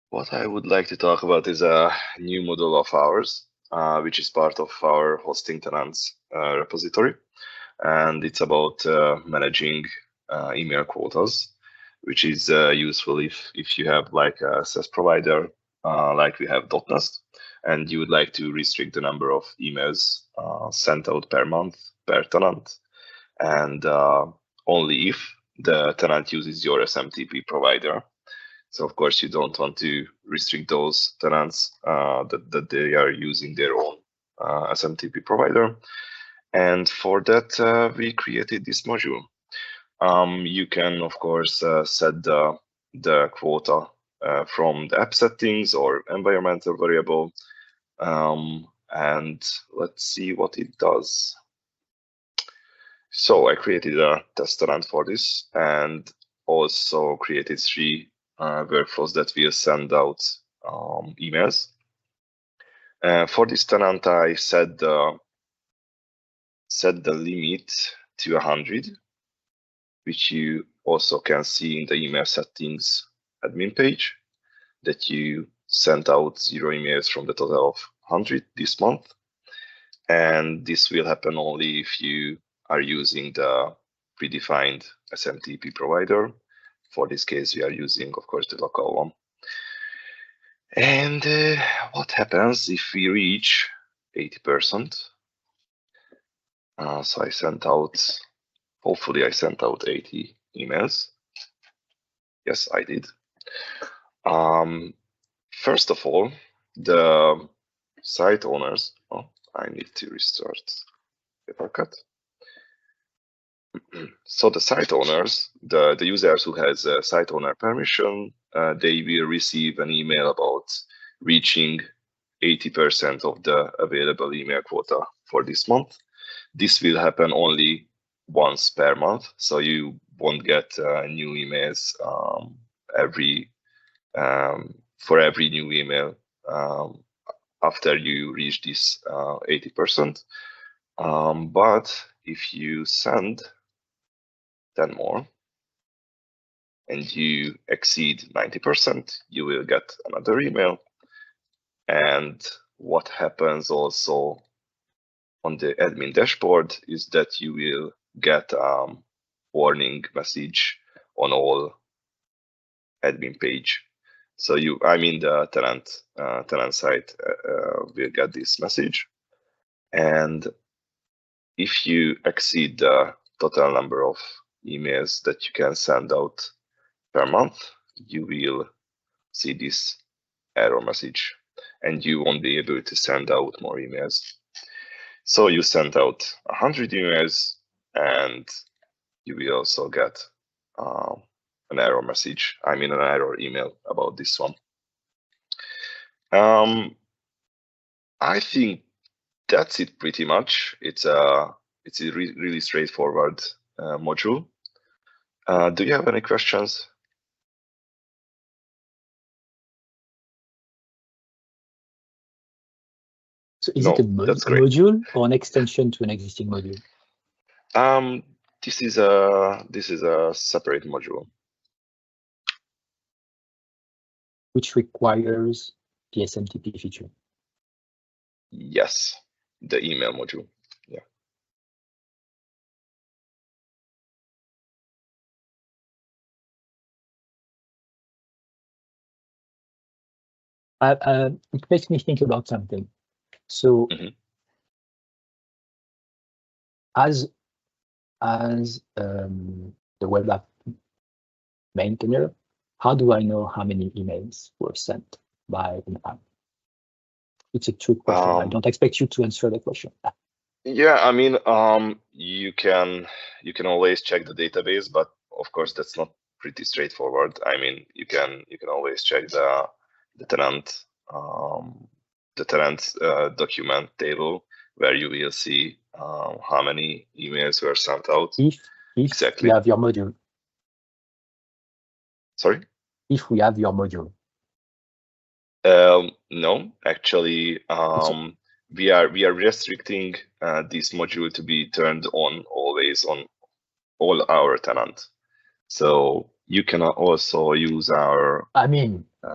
What I would like to talk about is a new module of ours, which is part of our hosting tenants repository. And it's about managing email quotas, which is useful if you have like a SaaS provider, like we have .nest, and you would like to restrict the number of emails sent out per month per tenant, and only if the tenant uses your SMTP provider. So of course you don't want to restrict those tenants that they are using their own SMTP provider. And for that, we created this module. You can, of course, set the quota from the app settings or environmental variable. And let's see what it does. So I created a test tenant for this and also created 3 workflows that will send out emails. For this tenant, I set the limit to 100, which you also can see in the email settings admin page, that you sent out 0 emails from the total of 100 this month. And this will happen only if you are using the predefined SMTP provider. For this case, we are using, of course, the local one. And what happens if we reach 80%? So I sent out, hopefully I sent out 80 emails. Yes, I did. First of all, the site owners, I need to restart Papercut. So the site owners, the users who has a site owner permission, they will receive an email about reaching 80% of the available email quota for this month. This will happen only once per month, so you won't get new emails for every new email after you reach this 80%. But if you send 10 more and you exceed 90%, you will get another email. And what happens also on the admin dashboard is that you will get a warning message on all admin page. So the tenant site will get this message. And if you exceed the total number of emails that you can send out per month, you will see this error message and you won't be able to send out more emails. So you sent out 100 emails and you will also get an error message, an error email about this one. I think that's it pretty much. It's a really straightforward module. Do you have any questions? So is it a module or an extension to an existing module? This is a separate module, which requires the SMTP feature. Yes, the email module. Yeah. It makes me think about something. So as the web app maintainer, how do I know how many emails were sent by an app? It's a trick question. I don't expect you to answer the question. Yeah, you can always check the database, but of course that's not pretty straightforward. You can always check the tenant document table, where you will see how many emails were sent out. If exactly. We have your module. Sorry? If we have your module. No, actually, we are restricting this module to be turned on always on all our tenants. So you can also use our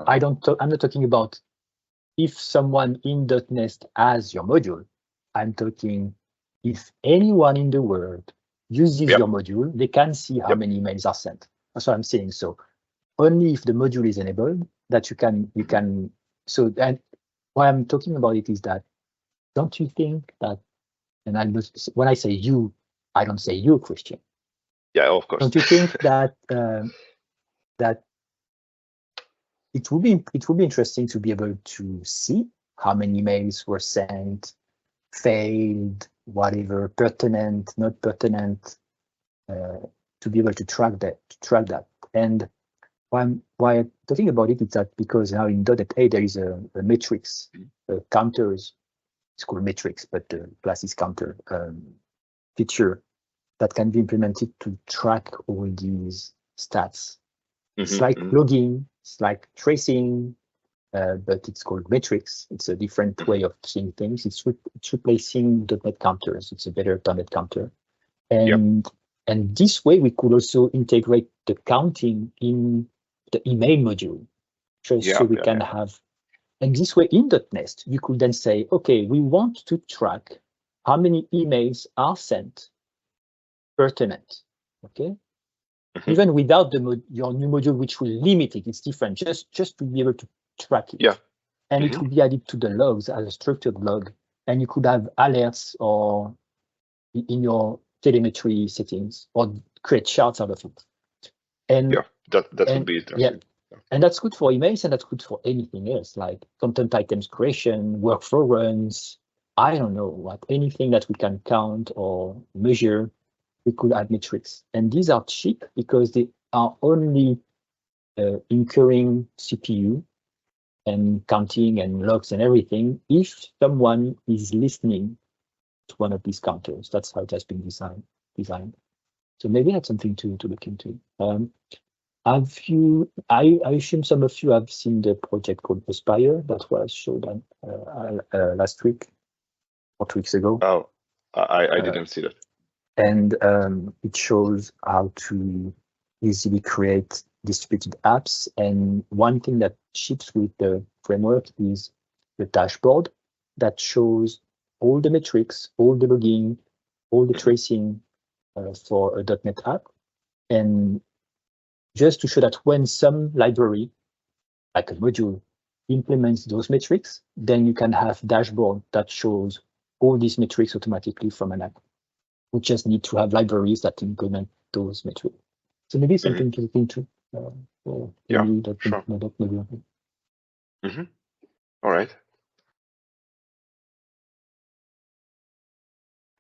I'm not talking about if someone in .NET has your module. I'm talking if anyone in the world uses your module, they can see how many emails are sent. That's what I'm saying. So only if the module is enabled that you can. So and why I'm talking about it is that, don't you think that, and when I say you, I don't say you, Christian. Yeah, of course. Don't you think that that it would be interesting to be able to see how many emails were sent, failed, whatever, pertinent, not pertinent, to be able to track that. And why I'm talking about it is that because now in .NET 8 there is a matrix, counters. It's called matrix, but the class is counter feature that can be implemented to track all these stats. It's like logging, it's like tracing, but it's called matrix. It's a different way of seeing things. It's replacing .NET counters. It's a better .NET counter. And this way we could also integrate the counting in the email module. So we can have, and this way in .NET, you could then say, okay, we want to track how many emails are sent pertinent, okay? Even without your new module, which will limit it, it's different, just to be able to track it. Yeah. And it will be added to the logs as a structured log. And you could have alerts or in your telemetry settings or create charts out of it. And that would be interesting. And that's good for emails, and that's good for anything else, like content items creation, workflow runs, I don't know what, anything that we can count or measure, we could add metrics. And these are cheap because they are only incurring CPU and counting and logs and everything if someone is listening to one of these counters. That's how it has been designed. So maybe that's something to look into. I assume some of you have seen the project called Aspire that was showed last week or 2 weeks ago. Oh, I didn't see that. And it shows how to easily create distributed apps. And one thing that ships with the framework is the dashboard that shows all the metrics, all the logging, all the tracing for a .NET app. And just to show that when some library, like a module, implements those metrics, then you can have dashboard that shows all these metrics automatically from an app. We just need to have libraries that implement those metrics. So maybe something to look into. Sure. All right.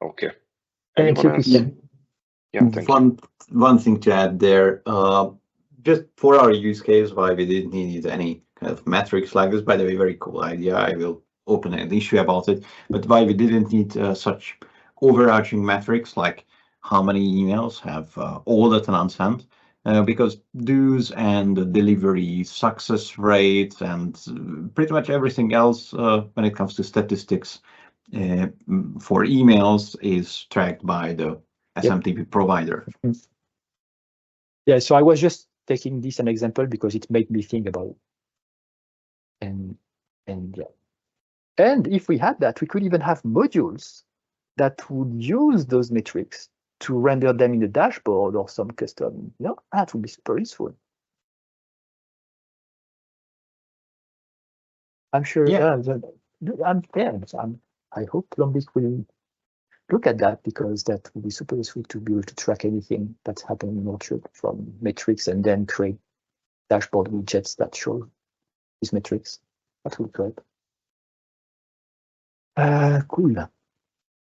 Okay. Thank you, Christian. Yeah, thank you. One thing to add there, just for our use case, why we didn't need any kind of metrics like this. By the way, very cool idea. I will open an issue about it. But why we didn't need such overarching metrics like how many emails have all the tenants sent, because dues and delivery success rates and pretty much everything else when it comes to statistics for emails is tracked by the SMTP provider. Yeah, so I was just taking this an example because it made me think about it. And yeah. And if we had that, we could even have modules that would use those metrics to render them in the dashboard or some custom. That would be super useful. I'm sure. Yeah. I hope Lombiq will look at that, because that will be super useful to be able to track anything that's happening in Orchard from metrics and then create dashboard widgets that show these metrics. That would be great. Cool.